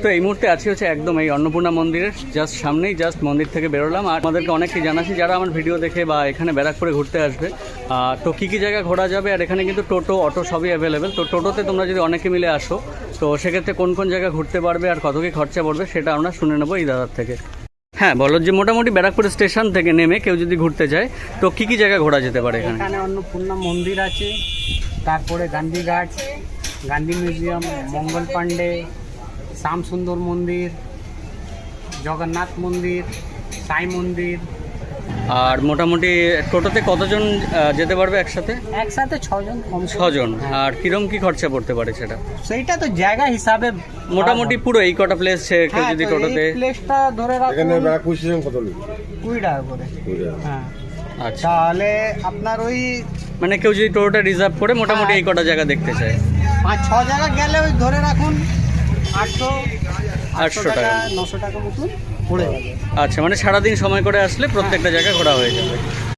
তো এই মুহূর্তে আছি হচ্ছে একদম এই অন্নপূর্ণা মন্দিরের জাস্ট সামনেই, জাস্ট মন্দির থেকে বেরোলাম। আর আমাদেরকে অনেকেই জানাচ্ছি যারা আমার ভিডিও দেখে বা এখানে ব্যারাকপুরে ঘুরতে আসবে, তো কী কী জায়গা ঘোরা যাবে। আর এখানে কিন্তু টোটো, অটো সবই অ্যাভেলেবেল। তো টোটোতে তোমরা যদি অনেকে মিলে আসো, তো সেক্ষেত্রে কোন কোন জায়গা ঘুরতে পারবে আর কত কী খরচা পড়বে সেটা আমরা শুনে নেবো এই দাদার থেকে। হ্যাঁ বলো, যে মোটামুটি ব্যারাকপুর স্টেশন থেকে নেমে কেউ যদি ঘুরতে যায় তো কী কী জায়গা ঘোরা যেতে পারে এখানে? এখানে অন্নপূর্ণা মন্দির আছে, তারপরে গান্ধীঘাট, গান্ধী মিউজিয়াম, মঙ্গল পাণ্ডে, শ্যাম সুন্দর মন্দির, জগন্নাথ মন্দির, সাই মন্দির। আর মোটামুটি টোটোতে কতজন যেতে পারবে একসাথে? একসাথে 6 জন, কম 6 জন। আর কিরম কি খরচা পড়তে পারে সেটা? সেইটা তো জায়গা হিসাবে মোটামুটি পুরো এই কটা প্লেস কেউ যদি টোটোতে, প্লেসটা ধরে রাখুন এখানে ব্যারাকপুর স্টেশন কত নেবে? 20 টাকা করে। হ্যাঁ, আচ্ছা। তাহলে আপনার ওই মানে কেউ যদি টোটোটা রিজার্ভ করে মোটামুটি এই কটা জায়গা দেখতে চায়, 5-6 জায়গা গেলে ওই ধরে রাখুন 800 টাকা। 900 টাকা মতন পড়ে যাবে। আচ্ছা, মানে সারাদিন সময় করে আসলে প্রত্যেকটা জায়গা ঘোরা হয়ে যাবে।